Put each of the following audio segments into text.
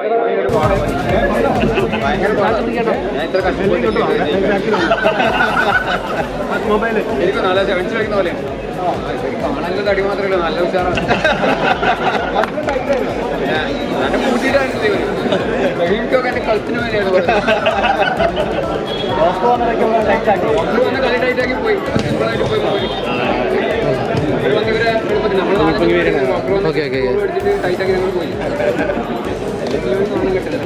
എനിക്ക് നല്ല സെവൻസ് വയ്ക്കുന്ന പോലെ കാണാനുള്ള തടി മാത്രമല്ല, നല്ല ഉഷാറാണ്. നല്ല കൂട്ടിയിട്ടാണ് എനിക്കൊക്കെ എന്റെ കളത്തിന് വേണ്ടിയാണ് കളി ടൈറ്റാക്കി പോയി. സിമ്പിളായിട്ട് പോയി നമ്മൾ ടൈറ്റാക്കി ഞങ്ങൾ പോയി. അല്ലെങ്കിൽ കിട്ടില്ല.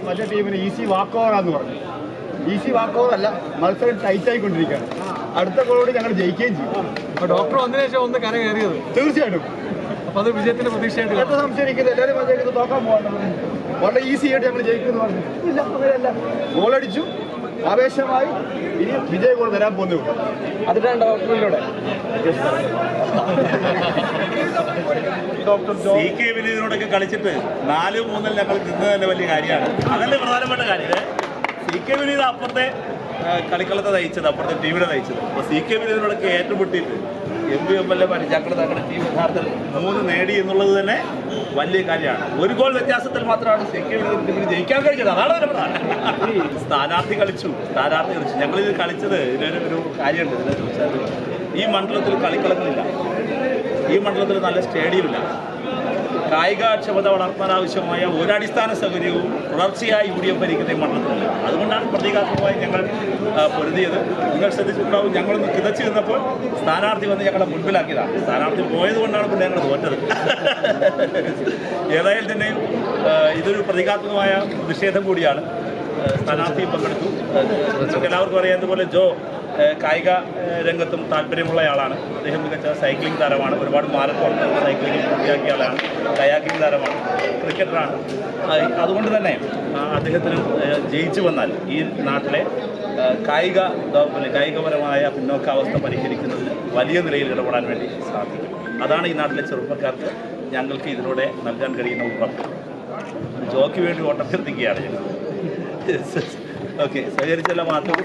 മറ്റേ ടീമിന് ഈസി വാക്ക് ഓവറാന്ന് പറഞ്ഞു. ഈസി വാക്ക് ഓവർ അല്ല, മത്സരം ടൈറ്റ് ആയിക്കൊണ്ടിരിക്കുകയാണ്. അടുത്ത ഗോളോട് ഞങ്ങൾ ജയിക്കുകയും ചെയ്യും. അപ്പോൾ ഡോക്ടർ വന്നതിന് ശേഷം ഒന്ന് കര കയറിയത് തീർച്ചയായിട്ടും. അപ്പോൾ അത് വിജയത്തിന്റെ പ്രതീക്ഷയായിട്ട് എത്ര സംശയിക്കുന്നത് എല്ലാവരും മത്സരിക്കുന്നത് തോക്കാൻ പോകാൻ വളരെ ഈസി ആയിട്ട് നമ്മൾ ജയിക്കുമെന്ന് പറഞ്ഞു. ഇല്ല, അങ്ങനെയല്ല. ഗോളടിച്ചു, ആവേശമായി. ഇനി വിജയ ഗോൾ വരാൻ പോകുന്നു. അതിനാണ് ഡോക്ടറിലൂടെ CK വിനീതിനോടൊക്കെ കളിച്ചിട്ട് 4-3 ഞങ്ങൾ നിന്നത് തന്നെ വലിയ കാര്യമാണ്. അതല്ലേ പ്രധാനപ്പെട്ട കാര്യം. CK വിനീത് അപ്പുറത്തെ കളിക്കളത്തെ നയിച്ചത്, അപ്പുറത്തെ ടീമിനെ നയിച്ചത്. അപ്പോൾ CK വിനീതിനോടൊക്കെ ഏറ്റുമുട്ടിയിട്ട് ML പരിചാക്കള തങ്ങളുടെ ടീം യഥാർത്ഥത്തിൽ 3 നേടി എന്നുള്ളത് തന്നെ വലിയ കാര്യമാണ്. ഒരു ഗോൾ വ്യത്യാസത്തിൽ മാത്രമാണ് CK വിനീതിന് ജയിക്കാൻ കഴിഞ്ഞത്. അതാണ് അതിന്റെ പ്രധാനം. സ്ഥാനാർത്ഥി കളിച്ചു. ഞങ്ങളിത് കളിച്ചത് ഇതിനൊരു കാര്യമുണ്ട്. ഈ മണ്ഡലത്തിൽ കളിക്കളങ്ങളില്ല, ഈ മണ്ഡലത്തിൽ നല്ല സ്റ്റേഡിയമില്ല. കായികക്ഷമത വളർത്താനാവശ്യമായ ഒരടിസ്ഥാന സൗകര്യവും തുടർച്ചയായി UDF ഭരിക്കുന്ന ഈ മണ്ഡലത്തിലില്ല. അതുകൊണ്ടാണ് പ്രതീകാത്മകമായി ഞങ്ങൾ പൊരുതിയത്. നിങ്ങൾ ശ്രദ്ധിച്ചിട്ടുണ്ടാവും, ഞങ്ങളൊന്ന് കിതച്ചു നിന്നപ്പോൾ സ്ഥാനാർത്ഥി വന്ന് ഞങ്ങളെ മുൻപിലാക്കിയതാണ്. സ്ഥാനാർത്ഥി പോയത് കൊണ്ടാണ് പിന്നെ ഞങ്ങൾ തോറ്റത്. ഏതായാലും തന്നെയും ഇതൊരു പ്രതീകാത്മകമായ പ്രതിഷേധം കൂടിയാണ്. സ്ഥാനാർത്ഥിയും പങ്കെടുത്തു. എല്ലാവർക്കും അറിയാവുന്നതുപോലെ ജോ കായിക രംഗത്തും താല്പര്യമുള്ളയാളാണ്. അദ്ദേഹം മികച്ച സൈക്ലിംഗ് താരമാണ്. ഒരുപാട് മാരത്തോൺ സൈക്ലിംഗ് പൂർത്തിയാക്കിയ ആളാണ്. കയാക്കിംഗ് താരമാണ്. ക്രിക്കറ്ററാണ്. അതുകൊണ്ട് തന്നെ അദ്ദേഹത്തിന് ജയിച്ചു വന്നാൽ ഈ നാട്ടിലെ കായികപരമായ പിന്നോക്കാവസ്ഥ പരിഹരിക്കുന്നതിന് വലിയ നിലയിൽ ഇടപെടാൻ വേണ്ടി സാധിക്കും. അതാണ് ഈ നാട്ടിലെ ചെറുപ്പക്കാർക്ക് ഞങ്ങൾക്ക് ഇതിലൂടെ നൽകാൻ കഴിയുന്ന ഉറപ്പ്. ജോയ്ക്ക് വേണ്ടി ഓട്ടഭ്യർത്ഥിക്കുകയാണ് ഞങ്ങൾ. ഓക്കെ, സഹകരിച്ചെല്ലാം മാധ്യമ